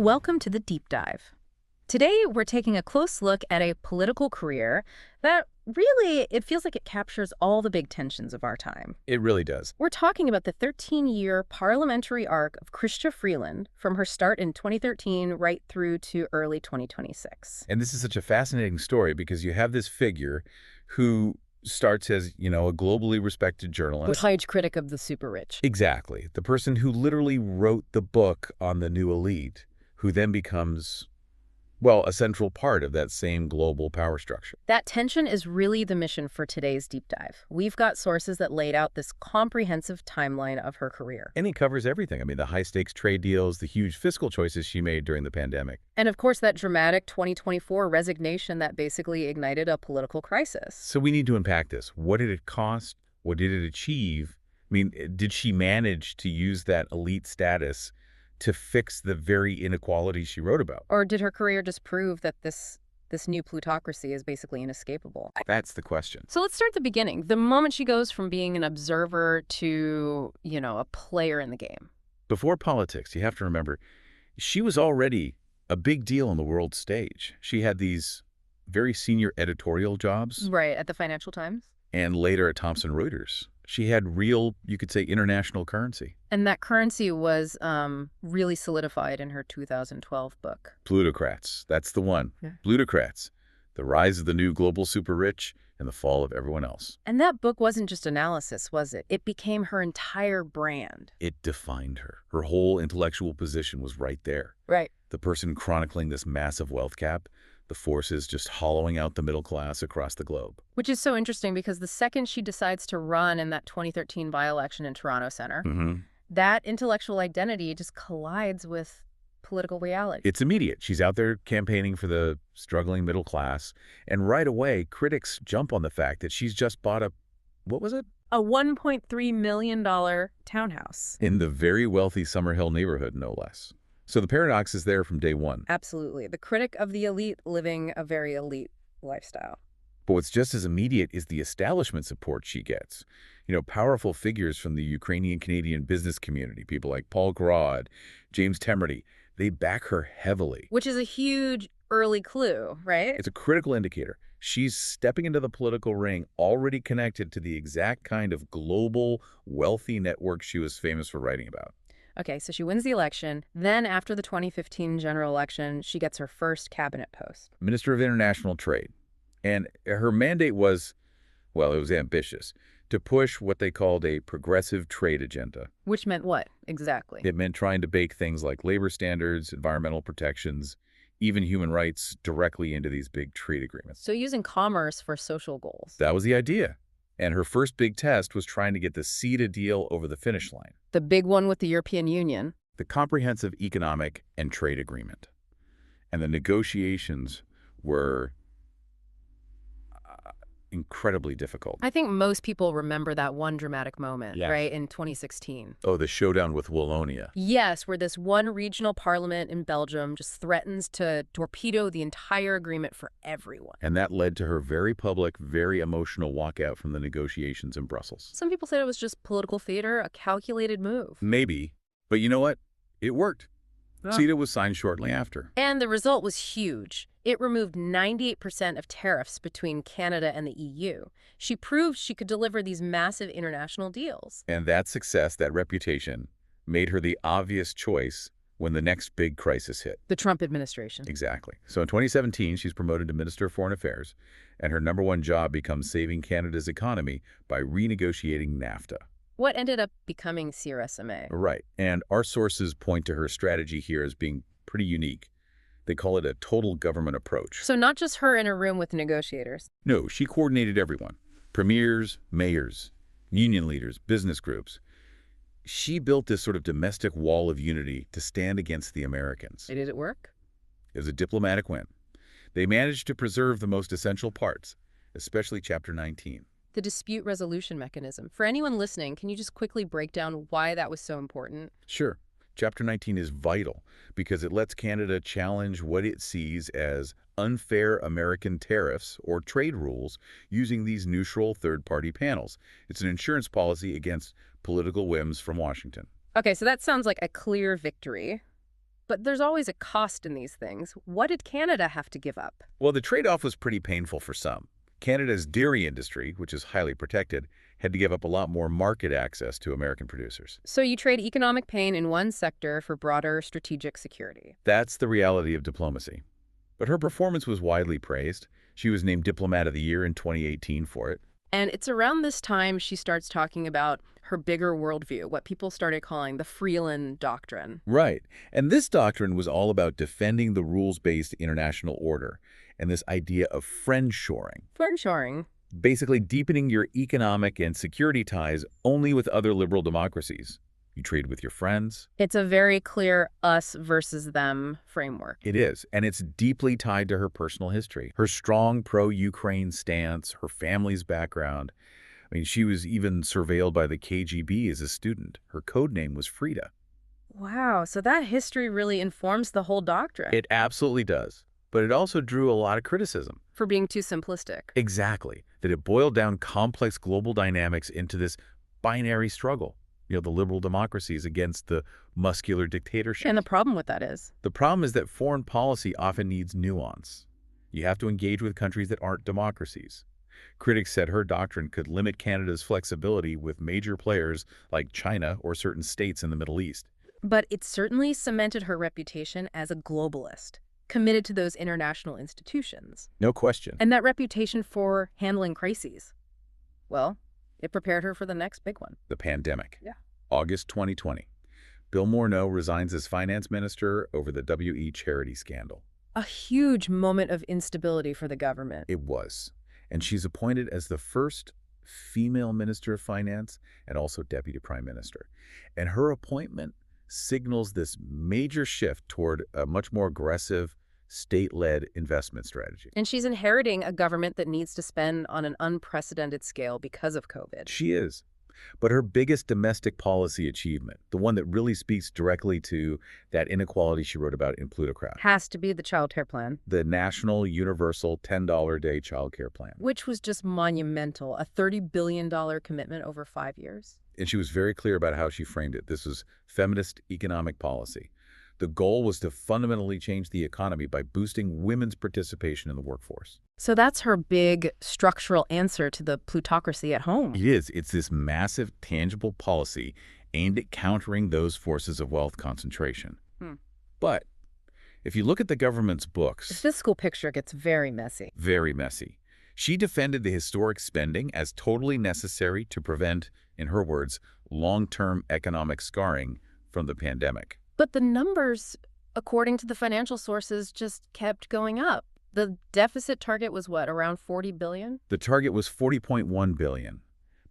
Welcome to the Deep Dive. Today, we're taking a close look at a political career that really, it feels like it captures all the big tensions of our time. It really does. We're talking about the 13-year parliamentary arc of Chrystia Freeland from her start in 2013 right through to early 2026. And this is such a fascinating story because you have this figure who starts as, a globally respected journalist. Huge critic of the super rich. Exactly. The person who literally wrote the book on the new elite, who then becomes, a central part of that same global power structure. That tension is really the mission for today's deep dive. We've got sources that laid out this comprehensive timeline of her career. And he covers everything. I mean, the high-stakes trade deals, the huge fiscal choices she made during the pandemic. And of course, that dramatic 2024 resignation that basically ignited a political crisis. So we need to unpack this. What did it cost? What did it achieve? I mean, did she manage to use that elite status to fix the very inequalities she wrote about? Or did her career just prove that this new plutocracy is basically inescapable? That's the question. So let's start at the beginning. The moment she goes from being an observer to, a player in the game. Before politics, you have to remember, she was already a big deal on the world stage. She had these very senior editorial jobs. Right, at the Financial Times. And later at Thomson Reuters. She had real, you could say, international currency. And that currency was really solidified in her 2012 book. Plutocrats. That's the one. Yeah. Plutocrats. The rise of the new global super rich and the fall of everyone else. And that book wasn't just analysis, was it? It became her entire brand. It defined her. Her whole intellectual position was right there. Right. The person chronicling this massive wealth gap, the forces just hollowing out the middle class across the globe. Which is so interesting because the second she decides to run in that 2013 by-election in Toronto Centre, that intellectual identity just collides with political reality. It's immediate. She's out there campaigning for the struggling middle class, and right away, critics jump on the fact that she's just bought what was it? A $1.3 million townhouse. In the very wealthy Summerhill neighborhood, no less. So the paradox is there from day one. Absolutely. The critic of the elite living a very elite lifestyle. But what's just as immediate is the establishment support she gets. Powerful figures from the Ukrainian-Canadian business community, people like Paul Grod, James Temerty, they back her heavily. Which is a huge early clue, right? It's a critical indicator. She's stepping into the political ring already connected to the exact kind of global, wealthy network she was famous for writing about. Okay, so she wins the election. Then after the 2015 general election, she gets her first cabinet post. Minister of International Trade. And her mandate was, it was ambitious, to push what they called a progressive trade agenda. Which meant what, exactly? It meant trying to bake things like labor standards, environmental protections, even human rights directly into these big trade agreements. So using commerce for social goals. That was the idea. And her first big test was trying to get the CETA deal over the finish line. The big one with the European Union. The Comprehensive Economic and Trade Agreement. And the negotiations were incredibly difficult. I think most people remember that one dramatic moment, Yes. right, in 2016. Oh, the showdown with Wallonia. Yes, where this one regional parliament in Belgium just threatens to torpedo the entire agreement for everyone. And that led to her very public, very emotional walkout from the negotiations in Brussels. Some people said it was just political theater, a calculated move. Maybe. But you know what? It worked. Yeah. CETA was signed shortly after. And the result was huge. It removed 98% of tariffs between Canada and the EU. She proved she could deliver these massive international deals. And that success, that reputation, made her the obvious choice when the next big crisis hit. The Trump administration. Exactly. So in 2017, she's promoted to Minister of Foreign Affairs, and her number one job becomes saving Canada's economy by renegotiating NAFTA. What ended up becoming CRSMA. Right. And our sources point to her strategy here as being pretty unique. They call it a total government approach. So not just her in a room with negotiators. No, she coordinated everyone. Premiers, mayors, union leaders, business groups. She built this sort of domestic wall of unity to stand against the Americans. Did it work? It was a diplomatic win. They managed to preserve the most essential parts, especially Chapter 19. The dispute resolution mechanism. For anyone listening, can you just quickly break down why that was so important? Sure. Chapter 19 is vital because it lets Canada challenge what it sees as unfair American tariffs or trade rules using these neutral third-party panels. It's an insurance policy against political whims from Washington. Okay, so that sounds like a clear victory. But there's always a cost in these things. What did Canada have to give up? Well, the trade-off was pretty painful for some. Canada's dairy industry, which is highly protected, had to give up a lot more market access to American producers. So you trade economic pain in one sector for broader strategic security. That's the reality of diplomacy. But her performance was widely praised. She was named Diplomat of the Year in 2018 for it. And it's around this time she starts talking about her bigger worldview, what people started calling the Freeland doctrine. Right. And this doctrine was all about defending the rules-based international order and this idea of friendshoring. Friendshoring. Basically deepening your economic and security ties only with other liberal democracies. You trade with your friends. It's a very clear us versus them framework. It is, and it's deeply tied to her personal history. Her strong pro-Ukraine stance, her family's background. I mean, she was even surveilled by the KGB as a student. Her code name was Frida. Wow, so that history really informs the whole doctrine. It absolutely does. But it also drew a lot of criticism. For being too simplistic. Exactly. That it boiled down complex global dynamics into this binary struggle. The liberal democracies against the muscular dictatorship. And the problem with that is? The problem is that foreign policy often needs nuance. You have to engage with countries that aren't democracies. Critics said her doctrine could limit Canada's flexibility with major players like China or certain states in the Middle East. But it certainly cemented her reputation as a globalist, committed to those international institutions. No question. And that reputation for handling crises. Well, it prepared her for the next big one. The pandemic. Yeah. August 2020. Bill Morneau resigns as finance minister over the WE charity scandal. A huge moment of instability for the government. It was. And she's appointed as the first female minister of finance and also deputy prime minister. And her appointment signals this major shift toward a much more aggressive state-led investment strategy. And she's inheriting a government that needs to spend on an unprecedented scale because of COVID. She is. But her biggest domestic policy achievement, the one that really speaks directly to that inequality she wrote about in Plutocrats, has to be the child care plan. the National Universal $10 a day child care plan. Which was just monumental, a $30 billion commitment over 5 years. And she was very clear about how she framed it. This was feminist economic policy. The goal was to fundamentally change the economy by boosting women's participation in the workforce. So that's her big structural answer to the plutocracy at home. It is. It's this massive, tangible policy aimed at countering those forces of wealth concentration. But if you look at the government's books, The fiscal picture gets very messy. very messy. She defended the historic spending as totally necessary to prevent, in her words, long-term economic scarring from the pandemic. But the numbers, according to the financial sources, just kept going up. The deficit target was what, around $40 billion? The target was $40.1 billion.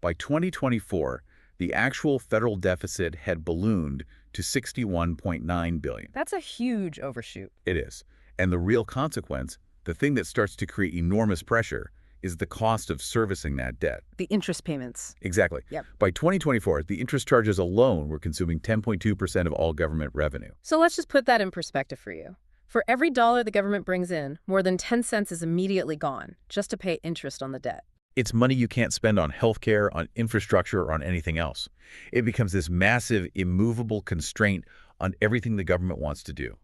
By 2024, the actual federal deficit had ballooned to $61.9 billion. That's a huge overshoot. It is. And the real consequence, the thing that starts to create enormous pressure, is the cost of servicing that debt. The interest payments. Exactly. Yep. By 2024, the interest charges alone were consuming 10.2% of all government revenue. So let's just put that in perspective for you. For every dollar the government brings in, more than 10 cents is immediately gone just to pay interest on the debt. It's money you can't spend on healthcare, on infrastructure, or on anything else. It becomes this massive, immovable constraint on everything the government wants to do.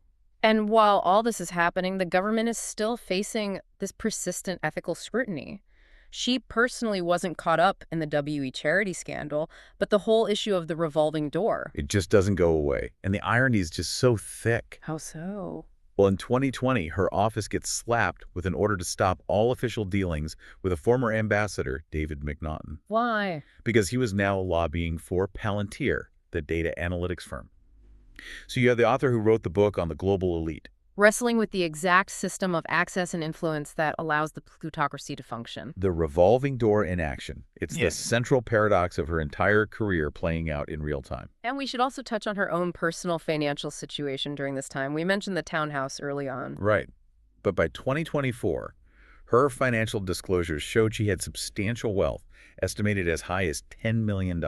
And while all this is happening, the government is still facing this persistent ethical scrutiny. She personally wasn't caught up in the WE charity scandal, but the whole issue of the revolving door. It just doesn't go away. And the irony is just so thick. How so? Well, in 2020, her office gets slapped with an order to stop all official dealings with a former ambassador, David McNaughton, Why? because he was now lobbying for Palantir, the data analytics firm. So you have the author who wrote the book on the global elite. Wrestling with the exact system of access and influence that allows the plutocracy to function. The revolving door in action. It's Yeah. the central paradox of her entire career playing out in real time. And we should also touch on her own personal financial situation during this time. We mentioned the townhouse early on. Right. But by 2024, her financial disclosures showed she had substantial wealth, estimated as high as $10 million.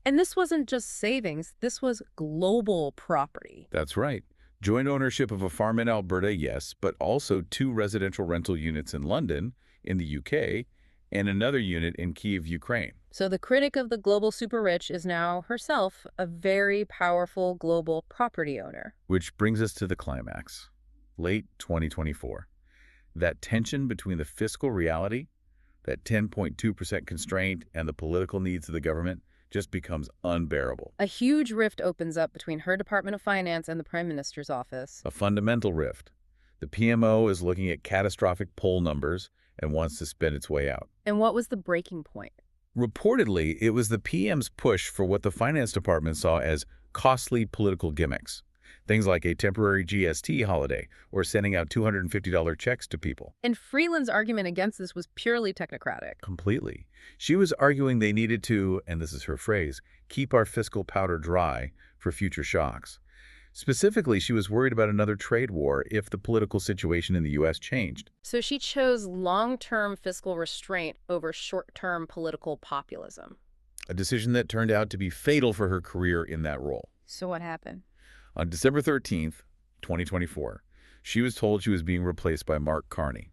And this wasn't just savings, this was global property. That's right. Joint ownership of a farm in Alberta, yes, but also 2 residential rental units in London, in the UK, and another unit in Kyiv, Ukraine. So the critic of the global super-rich is now herself a very powerful global property owner. Which brings us to the climax. Late 2024. That tension between the fiscal reality, that 10.2% constraint, and the political needs of the government just becomes unbearable. A huge rift opens up between her Department of Finance and the Prime Minister's office. A fundamental rift. The PMO is looking at catastrophic poll numbers and wants to spend its way out. And what was the breaking point? Reportedly, it was the PM's push for what the finance department saw as costly political gimmicks. Things like a temporary GST holiday or sending out $250 checks to people. And Freeland's argument against this was purely technocratic. Completely. She was arguing they needed to, and this is her phrase, keep our fiscal powder dry for future shocks. Specifically, she was worried about another trade war if the political situation in the U.S. changed. So she chose long-term fiscal restraint over short-term political populism. A decision that turned out to be fatal for her career in that role. So what happened? On December 13th, 2024, she was told she was being replaced by Mark Carney.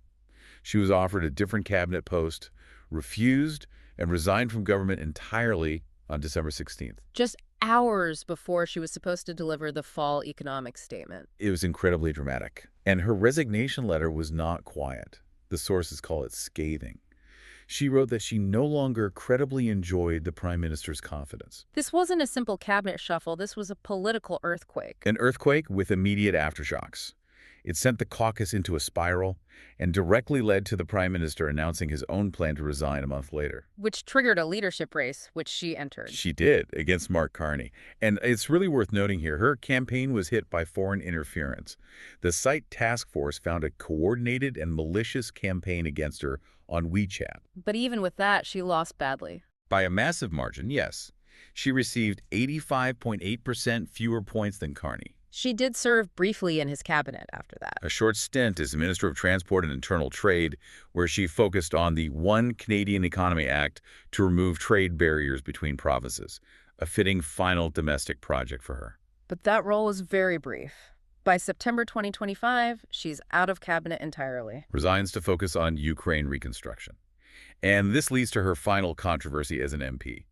She was offered a different cabinet post, refused, and resigned from government entirely on December 16th. Just hours before she was supposed to deliver the fall economic statement. It was incredibly dramatic. And her resignation letter was not quiet. The sources call it scathing. She wrote that she no longer credibly enjoyed the Prime Minister's confidence. This wasn't a simple cabinet shuffle. This was a political earthquake. An earthquake with immediate aftershocks. It sent the caucus into a spiral and directly led to the Prime Minister announcing his own plan to resign a month later. Which triggered a leadership race, which she entered. She did, against Mark Carney. And it's really worth noting here, her campaign was hit by foreign interference. The site task force found a coordinated and malicious campaign against her on WeChat. But even with that, she lost badly. By a massive margin, yes. She received 85.8% fewer points than Carney. She did serve briefly in his cabinet after that. A short stint as Minister of Transport and Internal Trade, where she focused on the One Canadian Economy Act to remove trade barriers between provinces, a fitting final domestic project for her. But that role was very brief. By September 2025, she's out of cabinet entirely. Resigns to focus on Ukraine reconstruction. And this leads to her final controversy as an MP.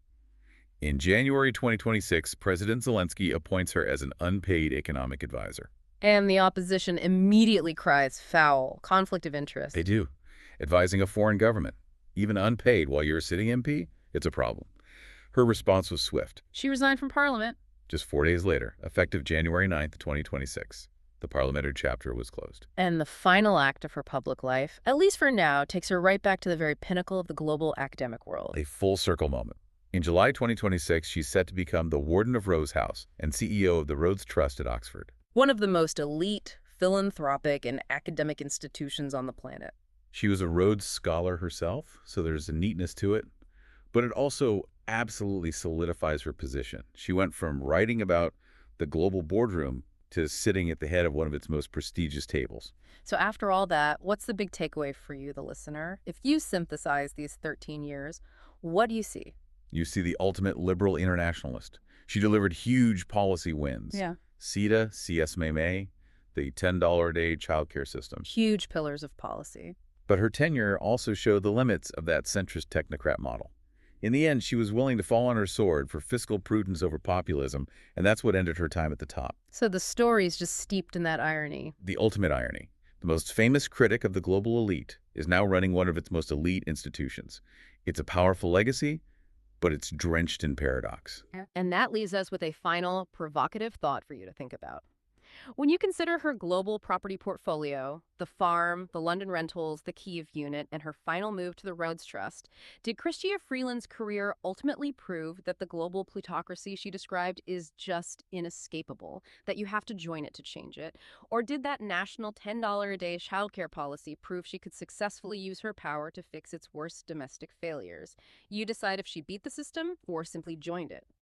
In January 2026, President Zelensky appoints her as an unpaid economic advisor. And the opposition immediately cries foul, conflict of interest. They do. Advising a foreign government, even unpaid while you're a sitting MP, it's a problem. Her response was swift. She resigned from Parliament. Just 4 days later, effective January 9th, 2026, the parliamentary chapter was closed. And the final act of her public life, at least for now, takes her right back to the very pinnacle of the global academic world. A full circle moment. In July 2026, she's set to become the Warden of Rhodes House and CEO of the Rhodes Trust at Oxford. One of the most elite, philanthropic, and academic institutions on the planet. She was a Rhodes Scholar herself, so there's a neatness to it. But it also absolutely solidifies her position. She went from writing about the global boardroom to sitting at the head of one of its most prestigious tables. So after all that, what's the big takeaway for you, the listener? If you synthesize these 13 years, what do you see? You see the ultimate liberal internationalist. She delivered huge policy wins. Yeah. CETA, CS-MAME, the $10 a day childcare system. Huge pillars of policy. But her tenure also showed the limits of that centrist technocrat model. In the end, she was willing to fall on her sword for fiscal prudence over populism, and that's what ended her time at the top. So the story's just steeped in that irony. The ultimate irony. The most famous critic of the global elite is now running one of its most elite institutions. It's a powerful legacy, but it's drenched in paradox. And that leaves us with a final provocative thought for you to think about. When you consider her global property portfolio, the farm, the London rentals, the Kyiv unit, and her final move to the Rhodes Trust, did Chrystia Freeland's career ultimately prove that the global plutocracy she described is just inescapable, that you have to join it to change it? Or did that national $10 a day childcare policy prove she could successfully use her power to fix its worst domestic failures? You decide if she beat the system or simply joined it.